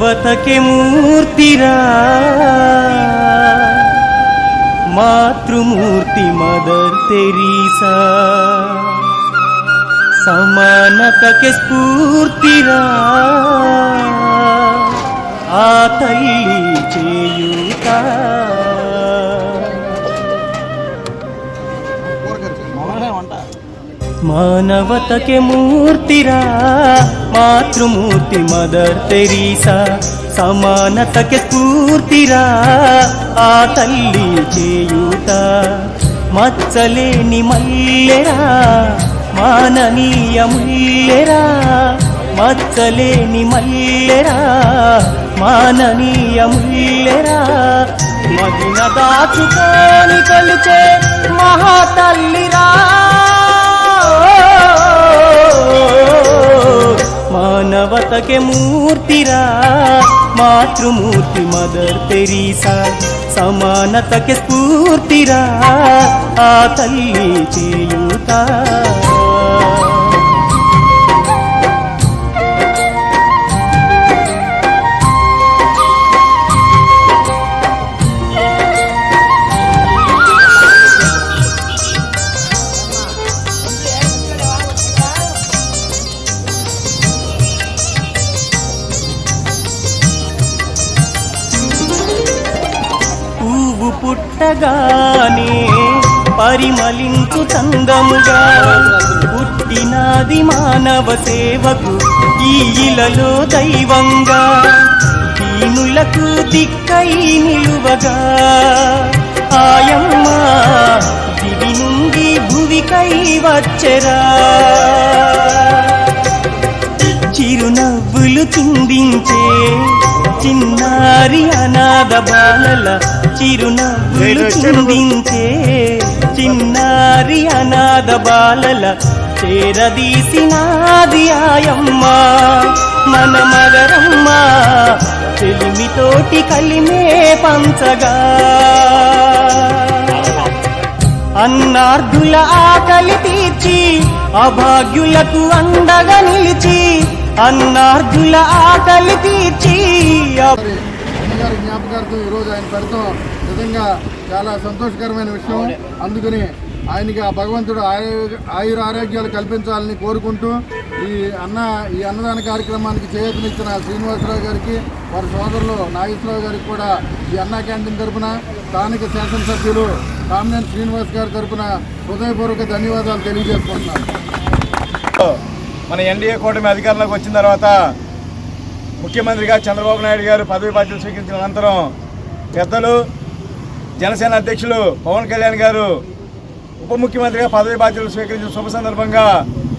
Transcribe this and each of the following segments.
మానవతకే మూర్తిరా మాతృమూర్తి mother Teresa, సమానతకే స్ఫూర్తిరా ఆ తల్లి చేయూత. మానవతకే మూర్తిరా మాతృమూర్తి mother Teresa, సమానతకే స్ఫూర్తిరా ఆ తల్లి చేయూత. మచ్చలేని మల్లెరా మాననీయ ముల్లెరా, మచ్చలేని మల్లెరా మాననీయ ముల్లెరా, మదిన దాచుకోని కొలిచే మహాతల్లిరా. మానవతకే మూర్తిరా మాతృమూర్తి మదర్ తెరీసా, సమానతకే స్ఫూర్తిరా ఆ తల్లి చేయూత. పుట్టగానే పరిమళించు చందముగా పుట్టినాది మానవ సేవకు ఈ ఇలలో దైవంగా, దీనులకు దిక్కై నిలువగా ఆయమ్మ దివి నుండి భువికై వచ్చెరా. చిరునవ్వులు చిందించే చిన్నారి అనాథ బాలల, చిరునవ్వులు చిందించే చిన్నారి అనాథ బాలల చేరదీసినాది ఆయమ్మ మన మగరమ్మ. చెలిమితోటి కలిమే పంచగా అన్నార్థుల ఆకలి తీర్చి అభాగ్యులకు అండగా నిలిచి, అన్నార్థుల ఆకలి తీర్చి. జ్ఞాపకార్థం ఈరోజు ఆయన పెడతాం నిజంగా చాలా సంతోషకరమైన విషయం. అందుకని ఆయనకి ఆ భగవంతుడు ఆయుర ఆరోగ్యాలు కల్పించాలని కోరుకుంటూ ఈ అన్నదాన కార్యక్రమానికి చేయూతనిచ్చిన శ్రీనివాసరావు గారికి, వారి సోదరులు నాగేశ్వరరావు గారికి కూడా ఈ అన్నా క్యాంటీన్ తరఫున స్థానిక శాసనసభ్యులు కామినేని శ్రీనివాస్ గారి తరఫున హృదయపూర్వక ధన్యవాదాలు తెలియజేసుకుంటున్నాను. మన ఎన్డీఏ కూటమి అధికారంలోకి వచ్చిన తర్వాత ముఖ్యమంత్రిగా చంద్రబాబు నాయుడు గారు పదవి బాధ్యతలు స్వీకరించిన అనంతరం పెద్దలు జనసేన అధ్యక్షులు పవన్ కళ్యాణ్ గారు ఉప ముఖ్యమంత్రిగా పదవి బాధ్యతలు స్వీకరించిన శుభ సందర్భంగా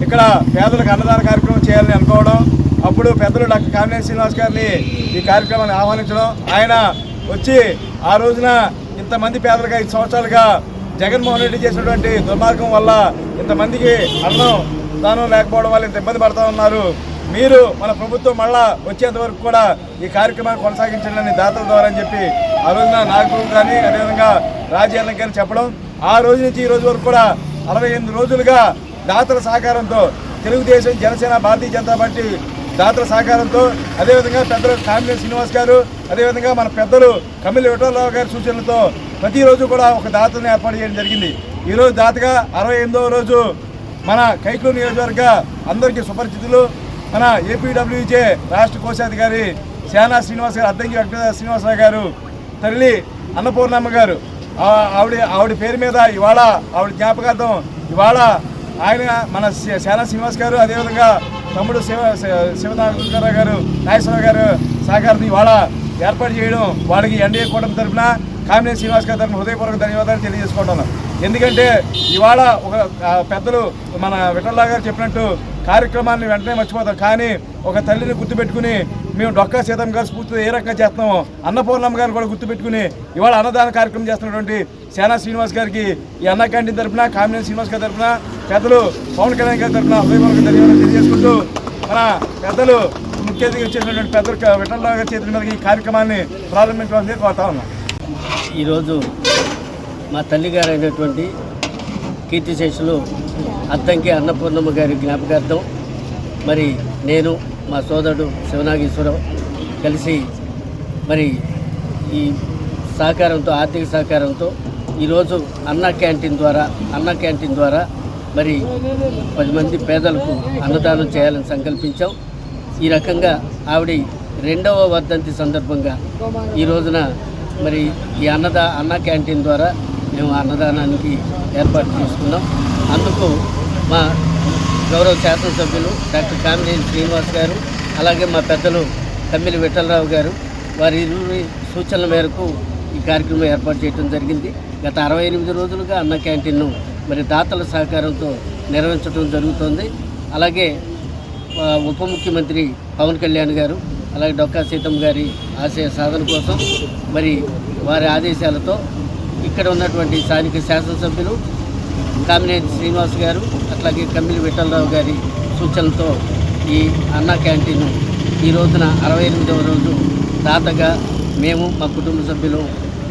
ఇక్కడ పేదలకు అన్నదాన కార్యక్రమం చేయాలని అనుకోవడం, అప్పుడు పెద్దలు డాక్టర్ కామినేని శ్రీనివాస్ గారిని ఈ కార్యక్రమాన్ని ఆహ్వానించడం, ఆయన వచ్చి ఆ రోజున ఇంతమంది పేదలుగా 5 సంవత్సరాలుగా జగన్మోహన్ రెడ్డి చేసినటువంటి దుర్మార్గం వల్ల ఇంతమందికి అన్నం దానం లేకపోవడం వల్ల ఇంత ఇబ్బంది పడుతూ ఉన్నారు, మీరు మన ప్రభుత్వం మళ్ళా వచ్చేంత వరకు కూడా ఈ కార్యక్రమాన్ని కొనసాగించండి దాతల ద్వారా అని చెప్పి ఆ రోజున నాగపూర్ కానీ అదేవిధంగా రాజ్యాలకు కానీ చెప్పడం, ఆ రోజు నుంచి ఈ రోజు వరకు కూడా 68 రోజులుగా దాతల సహకారంతో తెలుగుదేశం, జనసేన, భారతీయ జనతా పార్టీ దాతల సహకారంతో, అదేవిధంగా పెద్దలు కామినేని శ్రీనివాస్ గారు, అదేవిధంగా మన పెద్దలు కమిలి విఠలరావు గారి సూచనలతో ప్రతిరోజు కూడా ఒక దాతని ఏర్పాటు చేయడం జరిగింది. ఈరోజు దాతగా 68వ రోజు మన కైకలూరు నియోజకవర్గ అందరికీ సుపరిచితులు మన ఏపీడబ్ల్యూజే రాష్ట్ర కోశాధికారి శానా శ్రీనివాస్ గారు, అద్దంకి వెంకట శ్రీనివాసరావు గారు తల్లి అన్నపూర్ణమ్మ గారు, ఆవిడ పేరు మీద ఇవాళ ఆవిడ జ్ఞాపకార్థం ఇవాళ ఆయన మన శానా శ్రీనివాస్ గారు, అదేవిధంగా తమ్ముడు శివనారాయణ గారు, నాగేశ్వరరావు గారు సహకారం ఇవాళ ఏర్పాటు చేయడం, వాళ్ళకి ఎన్డీఏ కూటమి తరఫున కామినేని శ్రీనివాస్ గారి తరఫున హృదయపూర్వక ధన్యవాదాలు తెలియజేసుకుంటున్నాను. ఎందుకంటే ఇవాళ ఒక పెద్దలు మన విఠలరావు గారు చెప్పినట్టు కార్యక్రమాన్ని వెంటనే మర్చిపోతాం, కానీ ఒక తల్లిని గుర్తుపెట్టుకుని మేము డొక్కా సీతమ్మ గారి స్ఫూర్తితో ఏ రకంగా చేస్తున్నామో అన్నపూర్ణమ్మ గారిని కూడా గుర్తుపెట్టుకుని ఇవాళ అన్నదాన కార్యక్రమం చేస్తున్నటువంటి శానా శ్రీనివాస్ గారికి ఈ అన్న క్యాంటీన్ తరఫున, కామినేని శ్రీనివాస్ గారి తరఫున, పెద్దలు పవన్ కళ్యాణ్ గారి తరఫున హృదయపూర్వక ధన్యవాదాలు తెలియజేసుకుంటూ మన పెద్దలు ముఖ్య అతిథిగా వచ్చేసినటువంటి పెద్దలు విఠలరావు గారి చేతుల మీద ఈ కార్యక్రమాన్ని ప్రారంభించడానికి కోరుతా ఉన్నాం. ఈరోజు మా తల్లిగారు అయినటువంటి కీర్తిశేషులు అద్దంకి అన్నపూర్ణమ్మ గారి జ్ఞాపకార్థం మరి నేను, మా సోదరుడు శివనాగేశ్వరరావు, కలిసి మరి ఈ సహకారంతో, ఆర్థిక సహకారంతో ఈరోజు అన్నా క్యాంటీన్ ద్వారా మరి 10 మంది పేదలకు అన్నదానం చేయాలని సంకల్పించాం. ఈ రకంగా ఆవిడ 2వ వర్ధంతి సందర్భంగా ఈ రోజున మరి ఈ అన్నా క్యాంటీన్ ద్వారా మేము అన్నదానానికి ఏర్పాటు చేసుకున్నాం. అందుకు మా గౌరవ శాసనసభ్యులు డాక్టర్ కామినేని శ్రీనివాస్ గారు, అలాగే మా పెద్దలు కమ్మిలి విఠలరావు గారు, వారి ఇరువురి సూచనల మేరకు ఈ కార్యక్రమం ఏర్పాటు చేయడం జరిగింది. గత 68 రోజులుగా అన్న క్యాంటీన్ను మరి దాతల సహకారంతో నిర్వహించడం జరుగుతుంది. అలాగే ఉప ముఖ్యమంత్రి పవన్ కళ్యాణ్ గారు, అలాగే డొక్కా సీతమ్మ గారి ఆశయ సాధన కోసం మరి వారి ఆదేశాలతో ఇక్కడ ఉన్నటువంటి స్థానిక శాసనసభ్యులు కామినేని శ్రీనివాస్ గారు, అట్లాగే కమ్మిలి విఠలరావు గారి సూచనలతో ఈ అన్నా క్యాంటీన్ ఈ రోజున 68వ రోజు దాతగా మేము మా కుటుంబ సభ్యులు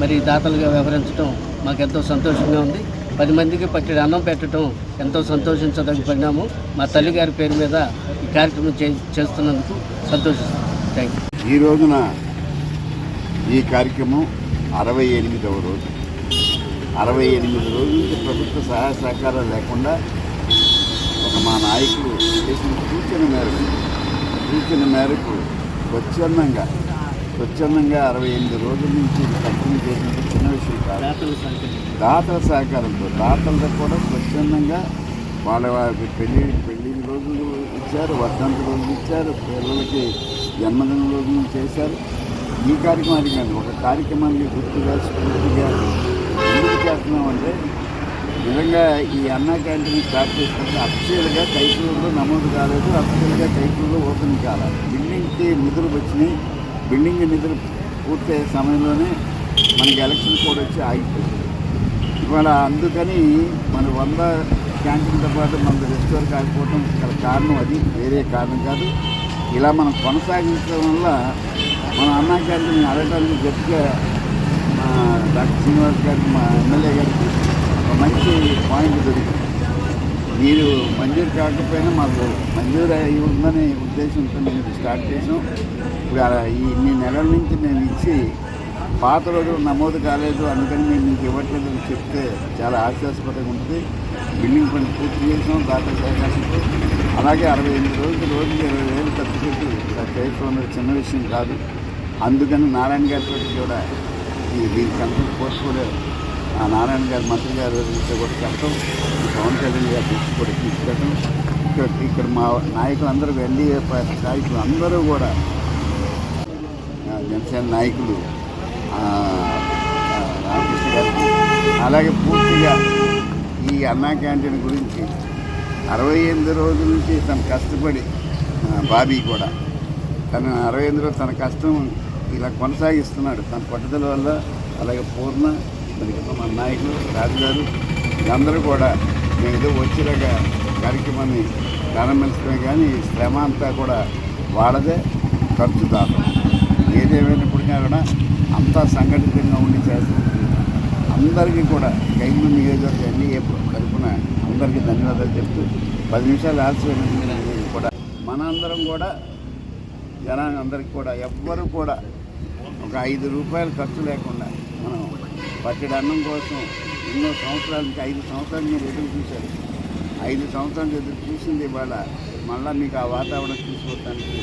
మరి దాతలుగా వ్యవహరించడం మాకెంతో సంతోషంగా ఉంది. 10 మందికి పట్టెడు అన్నం పెట్టడం ఎంతో సంతోషించదగ్గ పరిణామం. మా తల్లిగారి పేరు మీద ఈ కార్యక్రమం చేస్తున్నందుకు సంతోషిస్తున్నాం. Thank you. ఈ రోజున ఈ కార్యక్రమం 68వ రోజు. 68 రోజుల నుంచి ప్రభుత్వ సహాయ సహకారాలు లేకుండా మా నాయకులు చేసిన సూచన మేరకు స్వచ్ఛందంగా 68 రోజుల నుంచి కంటిన్యూ చేసినందుకు చిన్న విషయం కాదు. దాతల సహకారంతో దాతలతో కూడా స్వచ్ఛందంగా వాళ్ళ పెళ్లి రోజులు ఇచ్చారు, వర్ధంతి రోజులు ఇచ్చారు, పిల్లలకి జన్మదిన రోజులు చేశారు. ఈ కార్యక్రమానికి కానీ ఒక కార్యక్రమాన్ని గుర్తుగా స్ఫూర్తిగా ఎందుకు చేస్తున్నామంటే, నిజంగా ఈ అన్నా క్యాంటీన్ స్టార్ట్ చేసుకుంటే అఫీషియల్గా కైకూరులో నమోదు కాలేదు, అఫీషియల్గా కైకూరులో ఓపెన్ కాలేదు. బిల్డింగ్కి నిధులు వచ్చినాయి. బిల్డింగ్ నిధులు పూర్తయ్యే సమయంలోనే మనకి ఎలక్షన్ కోడ్ వచ్చి ఆగిపోయింది. ఇవాళ అందుకని మన 100 క్యాంటీన్తో పాటు మన రెస్టారెంట్ ఆగిపోవడం గల కారణం అది, వేరే కారణం కాదు. ఇలా మనం కొనసాగించడం వల్ల మన అన్నా క్యాంటీన్ అడగడానికి గట్టిగా డాక్టర్ శ్రీనివాస్ గారికి, మా ఎమ్మెల్యే గారికి ఒక మంచి పాయింట్ దొరికింది. మీరు మంజూరు కాకపోయినా మాకు మంజూరు అయి ఉందనే ఉద్దేశంతో మేము స్టార్ట్ చేసాం. ఇప్పుడు ఇన్ని నెలల నుంచి మేము ఇచ్చి పాత రోజులు నమోదు కాలేదు, అందుకని మేము మీకు ఇవ్వట్లేదు అని చెప్తే చాలా ఆశ్వాసపరంగా ఉంటుంది. బిల్డింగ్ పని పూర్తి చేసాం దాతల సహకారంతో. అలాగే 68 రోజులకి 20,000 ఖర్చు పెట్టి చేయడం చిన్న విషయం కాదు. అందుకని నారాయణ గారితో కూడా దీనికి అంతా పోస్ట్ ఆ నారాయణ గారి మంత్రి గారు కూడా చెప్పడం, పవన్ కళ్యాణ్ గారు కూడా తీసుకెళ్ళడం, ఇక్కడ మా నాయకులందరూ ఎన్డీఏ నాయకులు అందరూ కూడా జనసేన నాయకులు రామకృష్ణ గారికి, అలాగే పూర్తిగా ఈ అన్నా క్యాంటీన్ గురించి 68 రోజుల నుంచి తను కష్టపడి బాబీ కూడా తన 68 రోజులు తన కష్టం ఇలా కొనసాగిస్తున్నాడు తన పట్టుదల వల్ల. అలాగే పూర్ణ, మన నాయకులు రాజుగారు అందరూ కూడా మేము ఏదో వచ్చిలాగా కార్యక్రమాన్ని ప్రారంభించడమే కానీ శ్రమ అంతా కూడా వాళ్ళదే, ఖర్చు దాతం. ఏదేమైనప్పటికీ కూడా అంతా సంఘటితంగా ఉండి చేస్తుంది. అందరికీ కూడా కైకూరు నియోజకవర్గ ఎన్డీఏ తరఫున అందరికీ ధన్యవాదాలు చెప్తూ 10 నిమిషాలు ఆలస్యమైనది కూడా మనందరం కూడా జనాలందరికీ కూడా ఎవ్వరూ కూడా ఒక 5 రూపాయలు ఖర్చు లేకుండా మనం పట్టెడు అన్నం కోసం ఎన్నో సంవత్సరాల నుంచి 5 సంవత్సరాలు మీరు ఎదురు చూశారు. 5 సంవత్సరాలు ఎదురు చూసింది ఇవాళ మళ్ళీ మీకు ఆ వాతావరణం తీసుకొస్తానికి